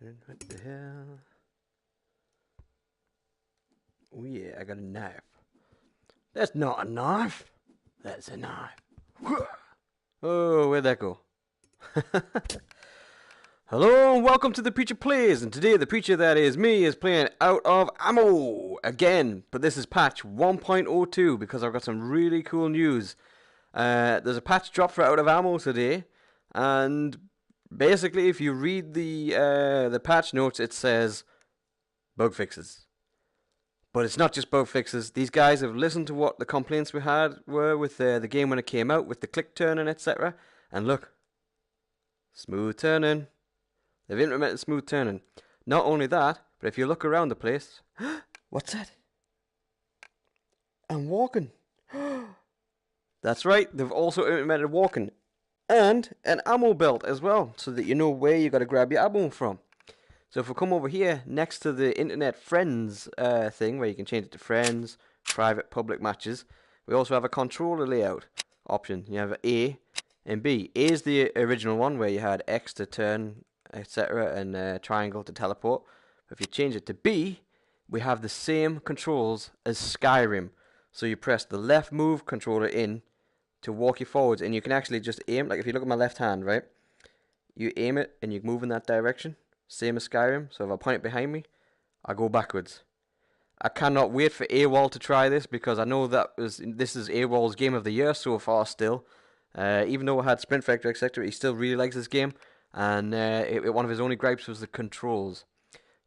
What the hell? Oh yeah, I got a knife. That's not a knife. That's a knife. Oh, where'd that go? Hello and welcome to the Preacher Plays, and today the Preacher that is me is playing Out of Ammo again, but this is patch 1.02 because I've got some really cool news. There's a patch drop for Out of Ammo today, and basically if you read the patch notes it says bug fixes. But it's not just bug fixes. These guys have listened to what the complaints we had were with the game when it came out, with the click turning, etc. And look, smooth turning. They've implemented smooth turning. Not only that, but if you look around the place, what's that? I'm walking. That's right, they've also implemented walking. And an ammo belt as well, so that you know where you got to grab your ammo from. So if we come over here, next to the internet friends thing, where you can change it to friends, private, public matches, we also have a controller layout option. You have A and B. A is the original one, where you had X to turn, etc., and triangle to teleport. If you change it to B, we have the same controls as Skyrim. So you press the left move controller in to walk you forwards, and you can actually just aim, like if you look at my left hand, right? You aim it and you move in that direction. Same as Skyrim, so if I point it behind me, I go backwards. I cannot wait for AWOL to try this, because I know this is AWOL's game of the year so far still. Even though I had Sprint Vector, etc., he still really likes this game, and one of his only gripes was the controls.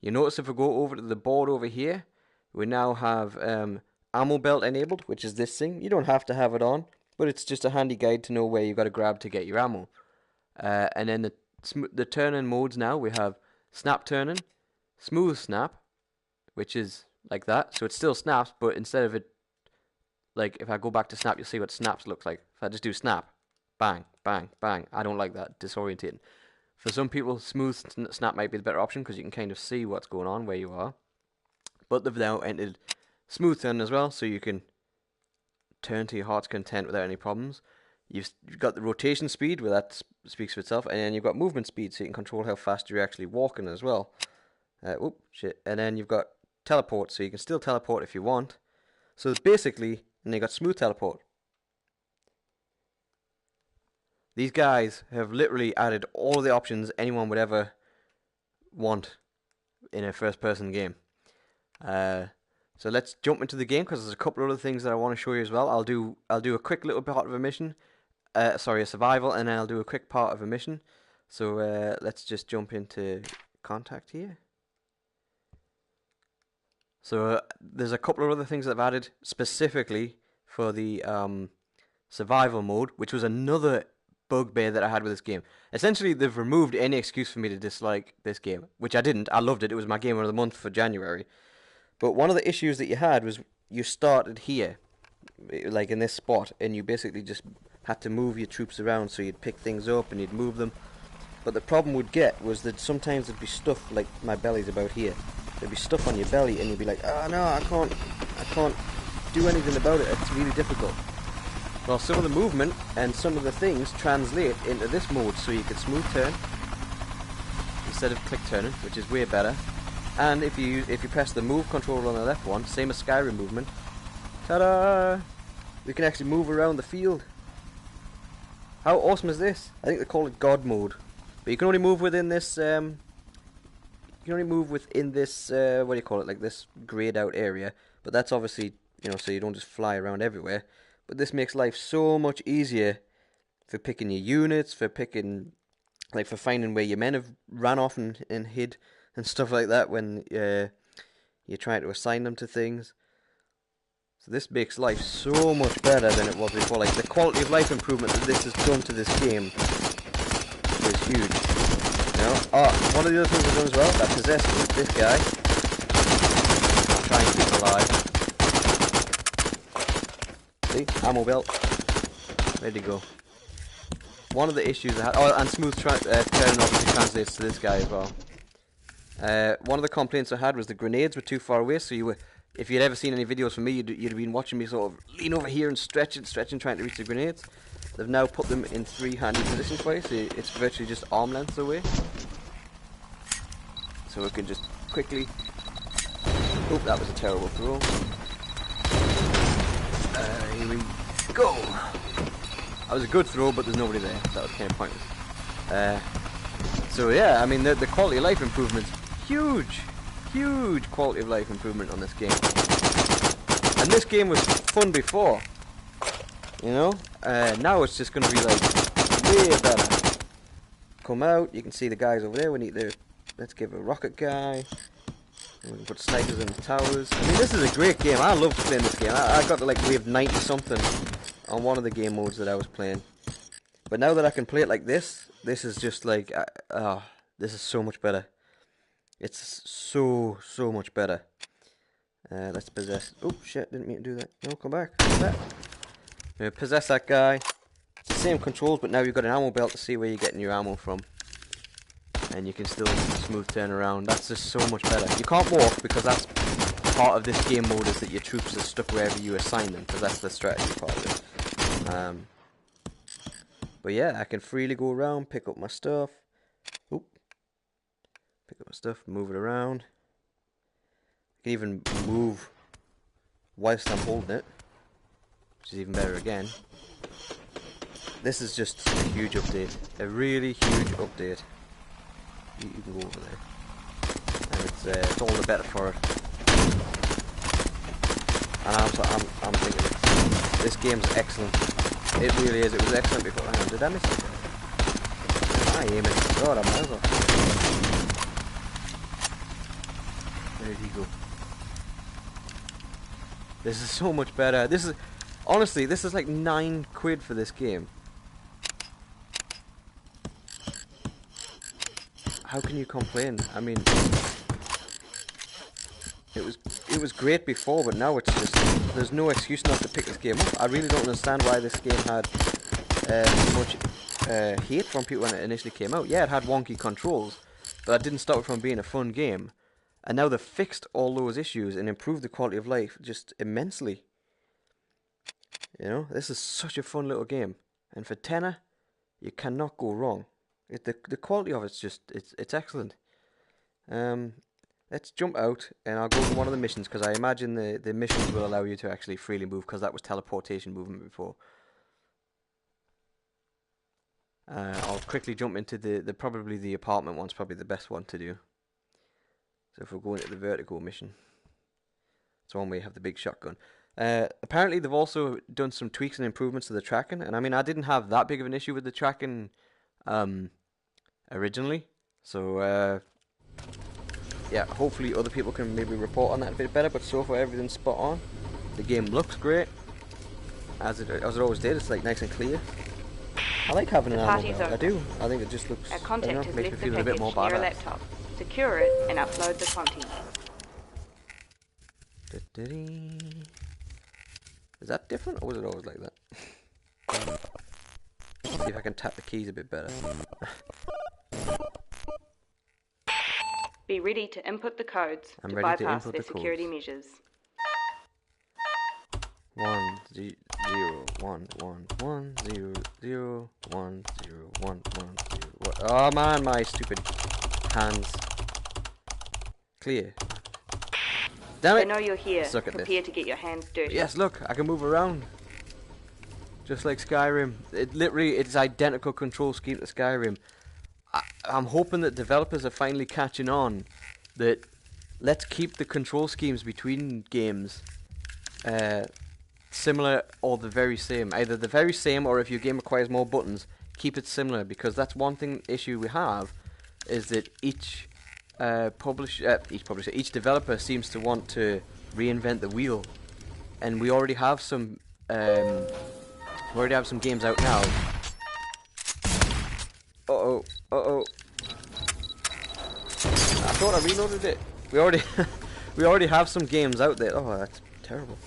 You notice if we go over to the board over here, we now have ammo belt enabled, which is this thing. You don't have to have it on, but it's just a handy guide to know where you got to grab to get your ammo. And then the turn-in modes now, we have snap turning, smooth snap, which is like that. So it still snaps, but instead of it, like if I go back to snap, you'll see what snaps looks like. If I just do snap, bang, bang, bang. I don't like that, disorientating. For some people, smooth snap might be the better option because you can kind of see what's going on where you are. But they've now entered smooth turn as well, so you can turn to your heart's content without any problems. You've got the rotation speed, where that speaks for itself, and then you've got movement speed, so you can control how fast you're actually walking as well. Oop, shit. And then you've got teleport, so you can still teleport if you want. So it's basically, and you've got smooth teleport. These guys have literally added all the options anyone would ever want in a first-person game. So let's jump into the game, because there's a couple of other things that I want to show you as well. I'll do a quick little part of a mission. A survival, and then I'll do a quick part of a mission. So let's just jump into contact here. So there's a couple of other things that I've added specifically for the survival mode, which was another bugbear that I had with this game. Essentially, they've removed any excuse for me to dislike this game, which I didn't. I loved it. It was my game of the month for January. But one of the issues that you had was you started here, like in this spot, and you basically just had to move your troops around, so you'd pick things up and you'd move them. But the problem we'd get was that sometimes there'd be stuff, like my belly's about here. There'd be stuff on your belly, and you'd be like, oh no, I can't do anything about it, it's really difficult. Well, some of the movement and some of the things translate into this mode, so you could smooth turn instead of click turning, which is way better. And if you press the move controller on the left one, same as Skyrim movement, ta-da! We can actually move around the field. How awesome is this? I think they call it God mode, but you can only move within this. What do you call it? Like this grayed out area. But that's obviously, so you don't just fly around everywhere. But this makes life so much easier for picking your units, for finding where your men have ran off and hid and stuff like that when you're trying to assign them to things. So this makes life so much better than it was before. Like, the quality of life improvement that this has done to this game is huge. One of the other things I've done as well, that possessed this guy. Try and keep alive. See? Ammo belt. Ready to go. One of the issues I had... Oh, and smooth turning obviously translates to this guy as well. One of the complaints I had was the grenades were too far away, so if you'd ever seen any videos from me, you'd have been watching me sort of lean over here and stretching, trying to reach the grenades. They've now put them in three handy positions for you, so it's virtually just arm length away. so we can just quickly... Oop, that was a terrible throw. Here we go. That was a good throw, but there's nobody there. That was kind of pointless. So yeah, I mean the quality of life improvements, huge quality of life improvement on this game. And this game was fun before, you know. Now it's just going to be like way better. Come out, you can see the guys over there. We need to let's give a rocket guy. And we can put snipers in the towers. I mean, this is a great game. I loved playing this game. I got to like wave 90 something on one of the game modes that I was playing. But now that I can play it like this is just like, this is so much better. It's so much better. Let's possess. Oh shit! Didn't mean to do that. No, come back. Come back. Possess that guy. It's the same controls, but now you've got an ammo belt to see where you're getting your ammo from. And you can still smooth turn around. That's just so much better. You can't walk because that's part of this game mode, is that your troops are stuck wherever you assign them, because that's the strategy part of it. But yeah, I can freely go around, pick up my stuff. Oop. Pick up my stuff, move it around. I can even move whilst I'm holding it, which is even better again. This is just a huge update. A really huge update. You can go over there. And it's all the better for it. And I'm thinking this game's excellent. It really is. It was excellent before. Hang on, did I miss it? I aim it. God, I'm miles off. Where did he go? This is so much better. This is, honestly, this is like £9 for this game. How can you complain? I mean, it was great before, but now it's just, there's no excuse not to pick this game up. I really don't understand why this game had so much hate from people when it initially came out. Yeah, it had wonky controls, but that didn't stop it from being a fun game. And now they've fixed all those issues and improved the quality of life just immensely. You know, this is such a fun little game, and for tenner, you cannot go wrong. The quality of it's just, it's excellent. Let's jump out and I'll go to one of the missions, because I imagine the missions will allow you to actually freely move, because that was teleportation movement before. I'll quickly jump into probably the apartment one's probably the best one to do. So if we're going to the vertical mission, it's one where you have the big shotgun. Apparently they've also done some tweaks and improvements to the tracking, and I mean I didn't have that big of an issue with the tracking originally, so yeah, hopefully other people can maybe report on that a bit better, but so far everything's spot on. The game looks great, as it always did. It's like nice and clear. I like having an ammo belt. I do. I think it just looks, Our contact has makes me left the feel a bit package more near a badass. laptop. Secure it and upload the contents. Is that different, or was it always like that? See if I can tap the keys a bit better. Be ready to input the codes I'm to ready to bypass input their the security codes. measures. 1 0 1 1 1 0 0 1 0 1 1 0. Oh man, my stupid hands. Clear. Damn They it! know you're here. Suck at Prepare this. to get your hands dirty. Yes, look, I can move around. Just like Skyrim. It's identical control scheme to Skyrim. I'm hoping that developers are finally catching on that let's keep the control schemes between games similar or the very same. Either the very same, or if your game requires more buttons, keep it similar, because that's one issue we have, is that each developer seems to want to reinvent the wheel, and we already have some games out now. Uh oh. I thought I reloaded it. We already have some games out there. Oh, that's terrible.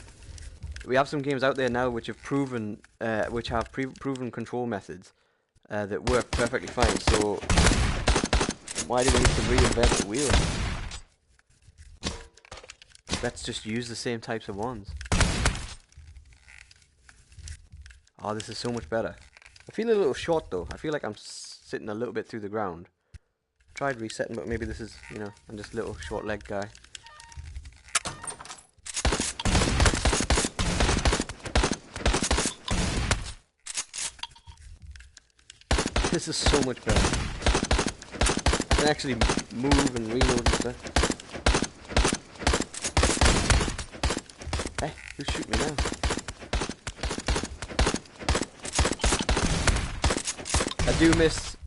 We have some games out there now which have proven proven control methods that work perfectly fine. So why do we need to reinvent the wheel? Let's just use the same types of ones. Oh, this is so much better. I feel a little short though. I feel like I'm sitting a little bit through the ground, tried resetting, but maybe this is, you know, I'm just a little short leg guy. This is so much better. I can actually move and reload and stuff. Hey, who's shooting me now?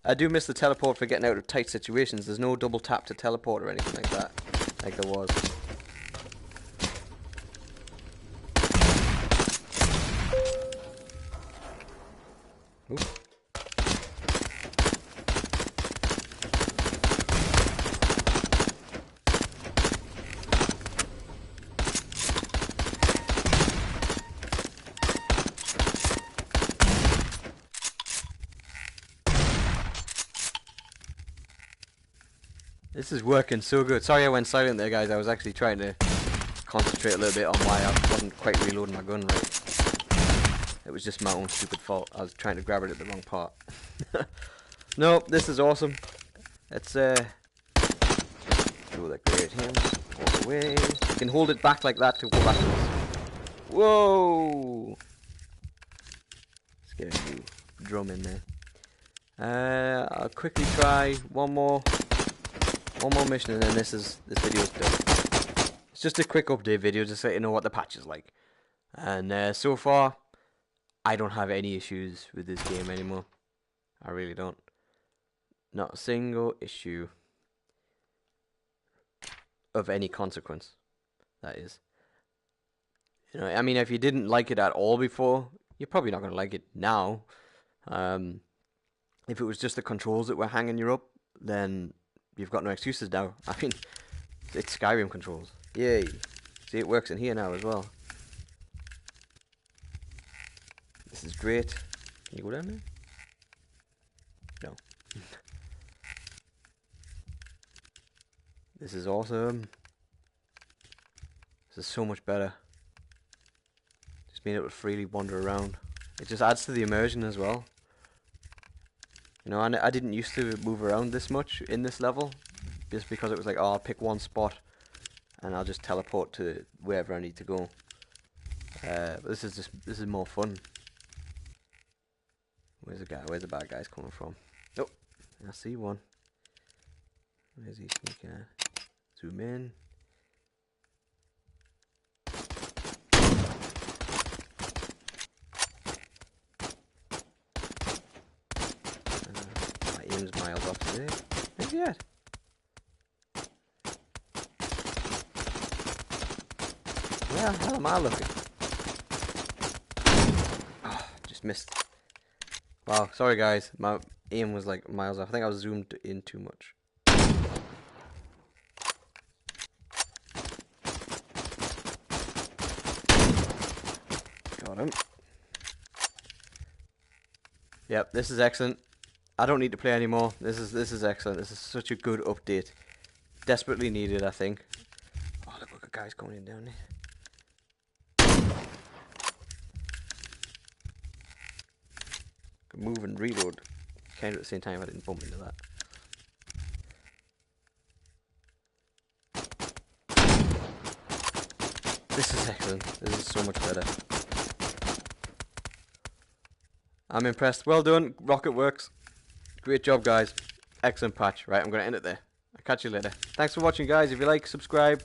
I do miss the teleport for getting out of tight situations. There's no double tap to teleport or anything like that, like there was. Ooh. This is working so good. Sorry I went silent there, guys. I was actually trying to concentrate a little bit on why I wasn't quite reloading my gun right. It was just my own stupid fault. I was trying to grab it at the wrong part. No, this is awesome. Let's do the great hands all the way. You can hold it back like that to go backwards. Whoa! Let's get a new drum in there. I'll quickly try one more mission, and then this video's done. It's just a quick update video, just so you know what the patch is like. And so far, I don't have any issues with this game anymore. I really don't. Not a single issue of any consequence, that is. You know, I mean, if you didn't like it at all before, you're probably not going to like it now. If it was just the controls that were hanging you up, then you've got no excuses now. I mean, it's Skyrim controls. Yay. See, it works in here now as well. This is great. Can you go down there? No. This is awesome. This is so much better. Just being able to freely wander around. It just adds to the immersion as well. You know, I didn't used to move around this much in this level, just because it was like, oh, I'll pick one spot and I'll just teleport to wherever I need to go. But this is more fun. Where's the guy? Where's the bad guys coming from? Oh, I see one. Where's he sneaking at? Zoom in. My aim's miles off today. Where's he at? Where the hell am I looking? Oh, just missed. Wow, sorry guys. My aim was like miles off. I think I was zoomed in too much. Got him. Yep, this is excellent. I don't need to play anymore. This is excellent. This is such a good update. Desperately needed, I think. Oh, look at guys coming in down there. Could move and reload kind of at the same time. I didn't bump into that. This is excellent. This is so much better. I'm impressed. Well done. Rocket works. Great job, guys. Excellent patch. Right, I'm going to end it there. I'll catch you later. Thanks for watching, guys. If you like, subscribe.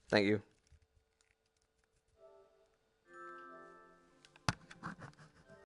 Thank you.